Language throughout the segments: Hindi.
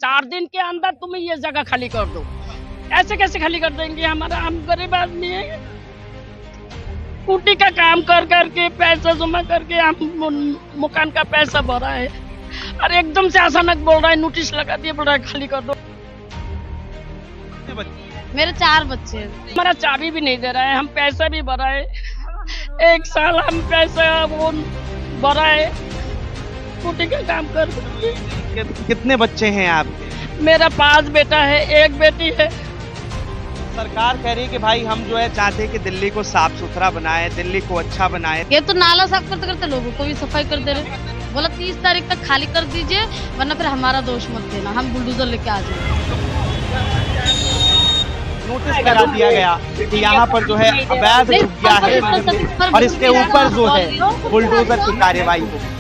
4 दिन के अंदर तुम ये जगह खाली कर दो। ऐसे कैसे खाली कर देंगे? हमारा, हम गरीब आदमी है, कुटी का काम कर करके पैसा जमा करके हम मकान का पैसा भरा है, और एकदम से अचानक बोल रहा है, नोटिस लगा दिया, बोल रहा है खाली कर दो। मेरे 4 बच्चे हैं। हमारा चाबी भी नहीं दे रहा है, हम पैसा भी भरा है, 1 साल हम पैसा वो भरा है, कुटी का काम कर। कितने बच्चे हैं आपके? मेरा 5 बेटा है, 1 बेटी है। सरकार कह रही है कि भाई हम जो है चाहते हैं कि दिल्ली को साफ सुथरा बनाए, दिल्ली को अच्छा बनाए। ये तो नाला साफ करते करते लोगों को भी सफाई कर दे रहे। बोला 30 तारीख तक खाली कर दीजिए, वरना फिर हमारा दोष मत देना, हम बुलडोजर लेके आ जाएंगे। नोटिस लगा दिया गया कि यहाँ पर जो है अवैध झुग्गिया है और इसके ऊपर जो है बुलडोजर की कार्यवाही होगी।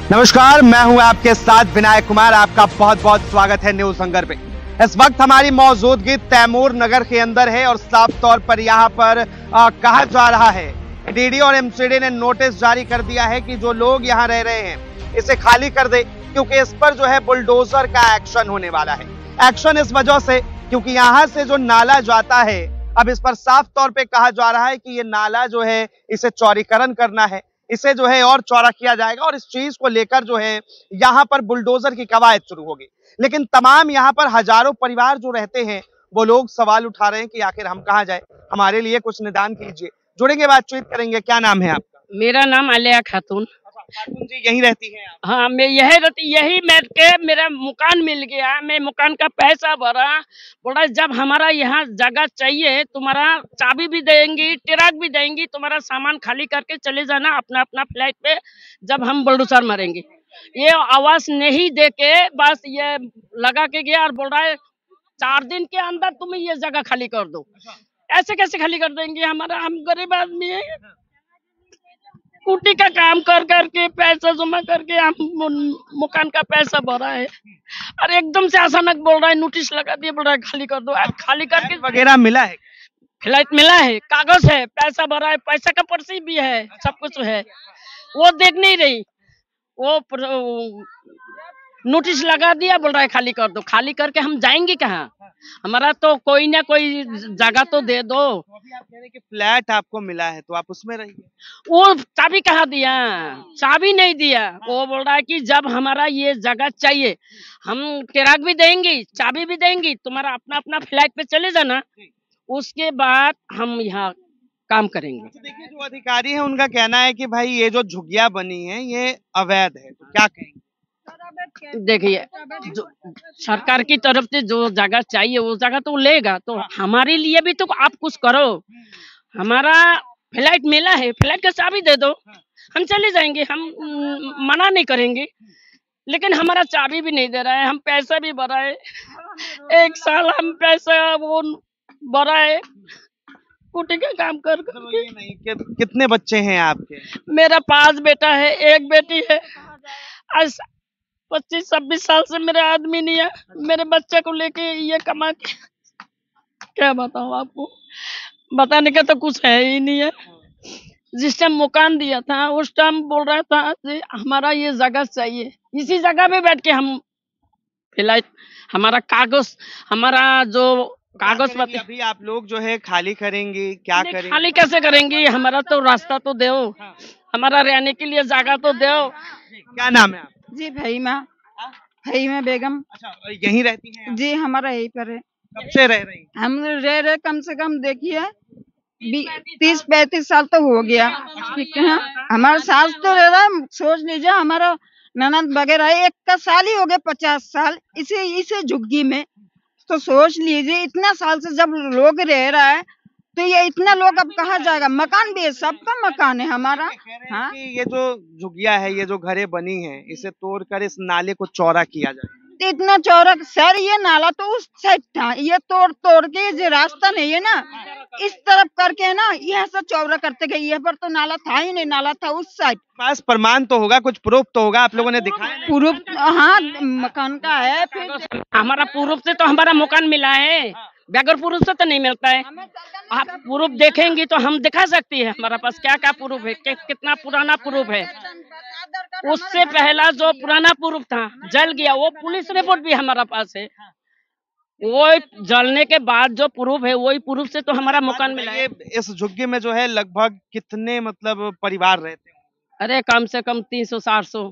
नमस्कार, मैं हूं आपके साथ विनायक कुमार, आपका बहुत बहुत स्वागत है न्यूज हंगर पे। इस वक्त हमारी मौजूदगी तैमूर नगर के अंदर है और साफ तौर पर यहाँ पर कहा जा रहा है, डीडी और एमसीडी ने नोटिस जारी कर दिया है कि जो लोग यहाँ रह रहे हैं इसे खाली कर दे, क्योंकि इस पर जो है बुलडोजर का एक्शन होने वाला है। एक्शन इस वजह से क्योंकि यहाँ से जो नाला जाता है, अब इस पर साफ तौर पे कहा जा रहा है कि ये नाला जो है इसे चौड़ीकरण करना है, इसे जो है और चौड़ा किया जाएगा और इस चीज को लेकर जो है यहाँ पर बुलडोजर की कवायद शुरू होगी। लेकिन तमाम यहाँ पर हजारों परिवार जो रहते हैं वो लोग सवाल उठा रहे हैं कि आखिर हम कहाँ जाए, हमारे लिए कुछ निदान कीजिए। जुड़ेंगे, बातचीत करेंगे। क्या नाम है आपका? मेरा नाम आलिया खातून। खातून जी, यहीं रहती हैं आप? हाँ, मैं यही बैठ के मेरा मकान मिल गया, मैं मकान का पैसा भरा, बोला जब हमारा यहाँ जगह चाहिए तुम्हारा चाबी भी देंगी, ट्रक भी देंगी, तुम्हारा सामान खाली करके चले जाना अपना अपना फ्लैट पे, जब हम बुलडोजर मारेंगे। ये आवाज नहीं दे के बस ये लगा के गया और बोल रहा है 4 दिन के अंदर तुम ये जगह खाली कर दो। ऐसे कैसे खाली कर देंगे? हमारा, हम गरीब आदमी है, कुटी का काम कर करके पैसा जमा करके हम मकान का पैसा भरा है, और एकदम से अचानक बोल रहा है, नोटिस लगा दिया, बोल रहा है खाली कर दो। खाली करके वगैरह मिला है? फ्लैट मिला है, कागज है, पैसा भरा है, पैसा का पर्ची भी है, सब कुछ है। वो देख नहीं रही, वो नोटिस लगा दिया, बोल रहा है खाली कर दो। खाली करके हम जाएंगे कहाँ? हमारा तो कोई ना कोई जगह तो दे दो। तो अभी आप कह रहे हैं कि फ्लैट आपको मिला है तो आप उसमें रहिए। वो चाबी कहाँ दिया? चाबी नहीं दिया। वो बोल रहा है कि जब हमारा ये जगह चाहिए हम ट्रक भी देंगे, चाबी भी देंगी, तुम्हारा अपना अपना फ्लैट पे चले जाना, उसके बाद हम यहाँ काम करेंगे। तो देखिए, जो अधिकारी है उनका कहना है कि भाई ये जो झुग्गिया बनी है ये अवैध है, तो क्या कहेंगे? देखिए, जो सरकार की तरफ से जो जगह चाहिए वो जगह तो लेगा, तो हमारे लिए भी तो आप कुछ करो। हमारा फ्लैट मिला है, फ्लैट का चाबी दे दो, हम चले जाएंगे, हम मना नहीं करेंगे। लेकिन हमारा चाबी भी नहीं दे रहा है, हम पैसा भी भरा है, 1 साल हम पैसा वो भरा है, कुटी का काम कर करके। ये नहीं, कितने बच्चे हैं आपके? मेरा 5 बेटा है, 1 बेटी है। आज 25-26 साल से मेरे आदमी नहीं है, मेरे बच्चे को लेके ये कमा के क्या बताऊं आपको, बताने का तो कुछ है ही नहीं है। जिस टाइम मकान दिया था उस टाइम बोल रहा था कि हमारा ये जगह चाहिए, इसी जगह पे बैठ के हम फिलहाल हमारा कागज, हमारा जो कागज पत्र। अभी आप लोग जो है खाली करेंगे, क्या करेंगे? खाली कैसे करेंगे? हमारा तो रास्ता तो दो, हमारा रहने के लिए जगह तो दो। क्या नाम है आप? जी फहीमा बेगम। अच्छा, यहीं रहती हैं आप? जी हमारा यहीं पर है। कब से रह रही? हम रह रहे कम से कम देखिए 30-35 साल तो हो गया। ठीक है, हमारा सास तो रह रहा है, सोच लीजिए हमारा ननद वगैरह 1 का साल ही हो गया, 50 साल इसे झुग्गी में। तो सोच लीजिए इतना साल से जब लोग रह रहा है तो ये इतना लोग अब कहाँ जाएगा? मकान भी है, सबका मकान है हमारा। हाँ, कि ये जो झुग्गिया है, ये जो घरें बनी है, इसे तोड़कर इस नाले को चौड़ा किया जाए। इतना चौड़ा सर, ये नाला तो उस साइड था, ये तोड़ के जो रास्ता नहीं है ना, इस तरफ करके ना यहाँ से चौड़ा करते गए। यहाँ पर तो नाला था ही नहीं, नाला था उस साइड। पास प्रमाण तो होगा, कुछ प्रूफ तो होगा, आप लोगों ने दिखाया? प्रूफ, हाँ मकान का है। फिर हमारा प्रूफ से तो हमारा मकान मिला है, बगैर प्रूफ से तो नहीं मिलता है। आप प्रूफ देखेंगी तो हम दिखा सकती है, हमारे पास क्या क्या प्रूफ है, कितना पुराना प्रूफ है। उससे पहला जो पुराना प्रूफ था जल गया, वो पुलिस रिपोर्ट भी हमारा पास है। वो जलने के बाद जो प्रूफ है वही प्रूफ से तो हमारा मकान मिला है। इस झुग्गी में जो है लगभग कितने मतलब परिवार रहते हैं? अरे कम से कम 300-400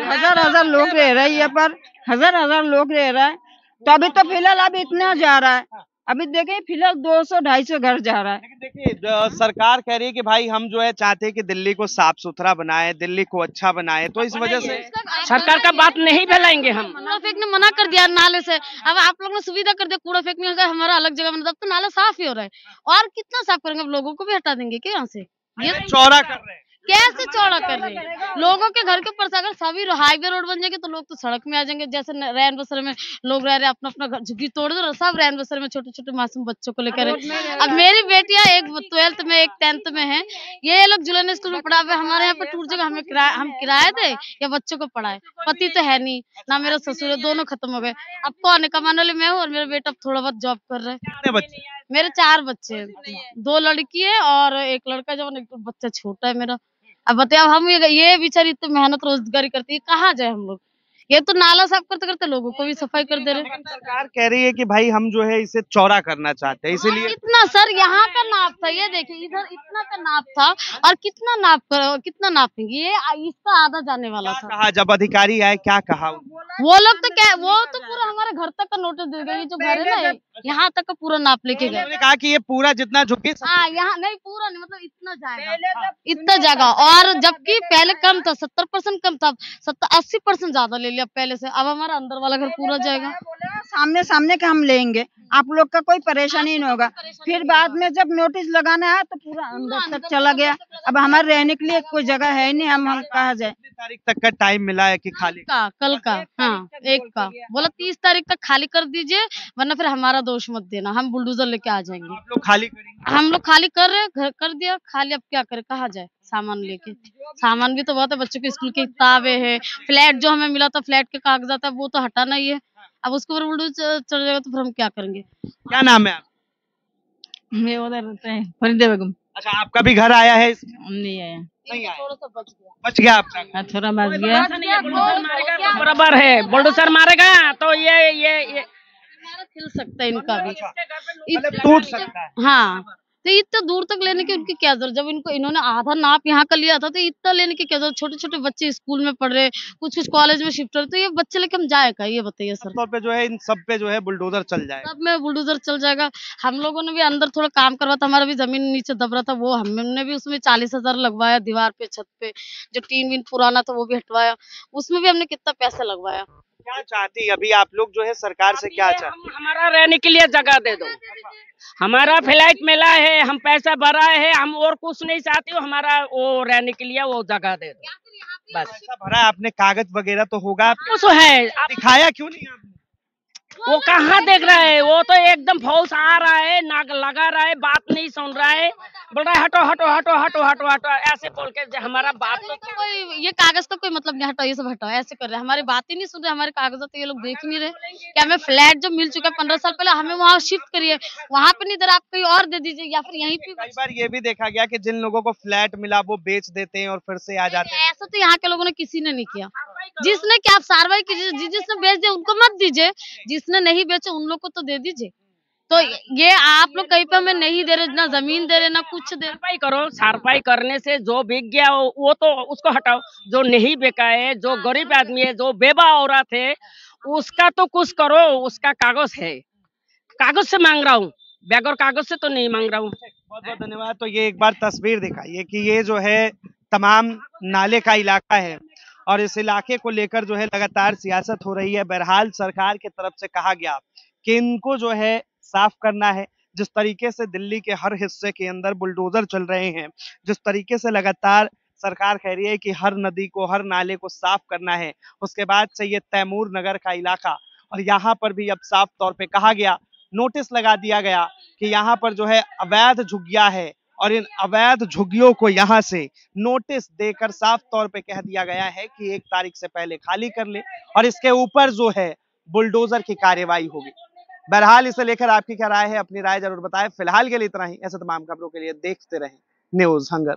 हजार लोग रह रहे हैं, यहाँ पर हजार लोग रह रहा है। तो अभी तो फिलहाल अभी इतना जा रहा है, अभी देखें फिलहाल 200-250 घर जा रहा है। लेकिन देखिए सरकार कह रही है कि भाई हम जो है चाहते हैं कि दिल्ली को साफ सुथरा बनाए, दिल्ली को अच्छा बनाए, तो इस वजह से सरकार का बात नहीं फैलाएंगे हम। कूड़ा फेंकने मना कर दिया नाले से, अब आप लोग ने सुविधा कर दिया कूड़ा फेंकने का, हमारा अलग जगह बना, अब तो नाला साफ ही हो रहा है। और कितना साफ करेंगे, अब लोगों को भी हटा देंगे क्या यहाँ से? ये चौड़ा कर रहे हैं। कैसे चौड़ा कर रहे हैं? लोगों के घर के ऊपर से अगर सभी हाईवे रोड बन जाएंगे तो लोग तो सड़क में आ जाएंगे। जैसे रैन बसेरे में लोग रह रहे हैं, अपना अपना घर झुग्गी तोड़ दो, सब रैन बसेरे में छोटे छोटे मासूम बच्चों को लेकर। अब मेरी बेटियां एक 12th में एक 10th में है, ये लोग जुलन स्कूल में पढ़ा हुआ है। हमारे यहाँ पर टूट जगह हम किराया दे या बच्चों को पढ़ाए? पति तो है नहीं, ना मेरा ससुर है, दोनों खत्म हो गए। अब कौन है? कमाने वाले मैं हूँ और मेरा बेटा थोड़ा बहुत जॉब कर रहा है। कितने बच्चे? मेरे 4 बच्चे हैं, 2 लड़की है और एक लड़का, जब एक बच्चा छोटा है मेरा। अब बताओ, हम ये बेचारी इतनी मेहनत रोजगारी करती है, कहाँ जाए हम लोग? ये तो नाला साफ करते करते लोगों को भी सफाई कर दे रहे हैं। सरकार कह रही है कि भाई हम जो है इसे चौड़ा करना चाहते हैं, इसीलिए कितना सर यहाँ का नाप था, ये देखिए इधर इतना का नाप था, और कितना नापेंगे? ये इसका आधा जाने वाला था। कहा जब अधिकारी आए क्या कहा? वो लोग तो क्या, वो तो पूरा हमारे घर तक का नोटिस दे गए, जो घर है ना यहाँ तक का पूरा नाप लेके गए। उन्होंने कहा कि ये पूरा जितना झुग्गी हाँ, यहाँ नहीं पूरा नहीं, मतलब इतना जाएगा, इतना जाएगा। और जबकि पहले कम था, 70% कम था, 80% ज्यादा ले लिया पहले से। अब हमारा अंदर वाला घर पूरा जाएगा। सामने सामने का हम लेंगे, आप लोग का कोई परेशानी नहीं होगा। फिर बाद में जब नोटिस लगाना है तो पूरा अंदर तक चला गया। अब हमारे रहने के लिए कोई जगह है नहीं, हम कहा जाए। तारीख तक का टाइम मिला है कि खाली कल का, हाँ 1 का बोला 30 तारीख तक खाली कर दीजिए, वरना फिर हमारा दोष मत देना, हम बुलडोजर लेके आ जाएंगे। आप लोग खाली करेंगे? हम लोग खाली कर रहे हैं, घर कर दिया खाली, अब क्या करे, कहाँ जाए सामान लेके? सामान भी तो बहुत है, बच्चों की स्कूल की किताबें है, फ्लैट जो हमें मिला था, फ्लैट के कागजात है, वो तो हटाना ही है। अब उसके ऊपर बुलडोजर चढ़ जाएगा तो फिर हम क्या करेंगे? क्या नाम है आप? मैं उधर रहते हैं फरीदा बेगम। अच्छा, आपका भी घर आया है? नहीं आया, नहीं आया, थोड़ा सा बच गया आपका? थोड़ा बच गया। बराबर है, बुलडोजर मारेगा तो ये हमारा खिल सकता है, इनका भी मतलब टूट सकता है। हाँ, तो इतना दूर तक लेने की उनकी क्या जरूरत? जब इनको इन्होंने आधा नाप यहाँ का लिया था तो इतना लेने की क्या जरूरत? छोटे छोटे बच्चे स्कूल में पढ़ रहे, कुछ कॉलेज में शिफ्ट हो रहे, तो ये बच्चे लेके हम जाएगा? ये बताइए सर। तौर पे जो है इन सब पे जो है बुलडोजर चल जाएगा। सब में बुलडोजर चल जाएगा। हम लोगों ने भी अंदर थोड़ा काम करवा था, हमारा भी जमीन नीचे दब रहा था, वो हमने भी उसमें 40,000 लगवाया, दीवार पे छत पे जो टीन विन पुराना था वो भी हटवाया, उसमें भी हमने कितना पैसा लगवाया। क्या चाहती अभी आप लोग जो है सरकार से, क्या चाहती? हमारा रहने के लिए जगह दे दो। हमारा फ्लैट मिला है, हम पैसा भरा है, हम और कुछ नहीं चाहते हो, हमारा वो रहने के लिए वो जगह दे दो बस। पैसा भरा है आपने, कागज वगैरह तो होगा, कुछ है, दिखाया क्यों नहीं आपने? वो कहाँ देख रहा है? वो तो एकदम फौज आ रहा है, नाक लगा रहा है, बात नहीं सुन रहा है, बोल रहा है हटो हटो हटो हटो हटो हटो, ऐसे बोल के हमारा बात तो कोई ये कागज का कोई मतलब नहीं, हटाओ ये सब हटाओ, ऐसे कर रहे हैं, हमारी बात ही नहीं सुन रहे, हमारे कागजात तो ये लोग देख नहीं रहे कि हमें फ्लैट जो मिल चुका है 15 साल पहले, हमें वहाँ शिफ्ट करिए, वहाँ पे नहीं दे रहा, आप कहीं और दे दीजिए, या फिर यहीं पे। कई बार ये भी देखा गया कि जिन लोगों को फ्लैट मिला वो बेच देते हैं और फिर से आ जाते हैं। ऐसा तो यहाँ के लोगों ने किसी ने नहीं किया। जिसने क्या, आप कार्रवाई कीजिए, जिसने बेच दिया उनको मत दीजिए, जिसने नहीं बेचे उन लोग को तो दे दीजिए। तो ये आप लोग कहीं पे हमें नहीं दे रहे, ना जमीन दे रहे, ना कुछ दे रहे। सारपाई करो, सारपाई करने से जो बिक गया वो तो उसको हटाओ, जो नहीं बिका है, जो गरीब आदमी है, जो बेवा औरत है, उसका तो कुछ करो, उसका कागज है, कागज से मांग रहा हूँ, बगैर कागज से तो नहीं मांग रहा हूँ। बहुत बहुत धन्यवाद। तो ये एक बार तस्वीर दिखाइए कि ये जो है तमाम नाले का इलाका है और इस इलाके को लेकर जो है लगातार सियासत हो रही है। बहरहाल सरकार की तरफ से कहा गया कि इनको जो है साफ करना है। जिस तरीके से दिल्ली के हर हिस्से के अंदर बुलडोजर चल रहे हैं, जिस तरीके से लगातार सरकार कह रही है कि हर नदी को, हर नाले को साफ करना है, उसके बाद से ये तैमूर नगर का इलाका, और यहाँ पर भी अब साफ तौर पे कहा गया, नोटिस लगा दिया गया कि यहाँ पर जो है अवैध झुग्गियां है और इन अवैध झुग्गियों को यहाँ से नोटिस देकर साफ तौर पे कह दिया गया है कि 1 तारीख से पहले खाली कर ले और इसके ऊपर जो है बुलडोजर की कार्रवाई होगी। बहरहाल इसे लेकर आपकी क्या राय है? अपनी राय जरूर बताएं। फिलहाल के लिए इतना ही। ऐसे तमाम खबरों के लिए देखते रहें न्यूज़ हंगर।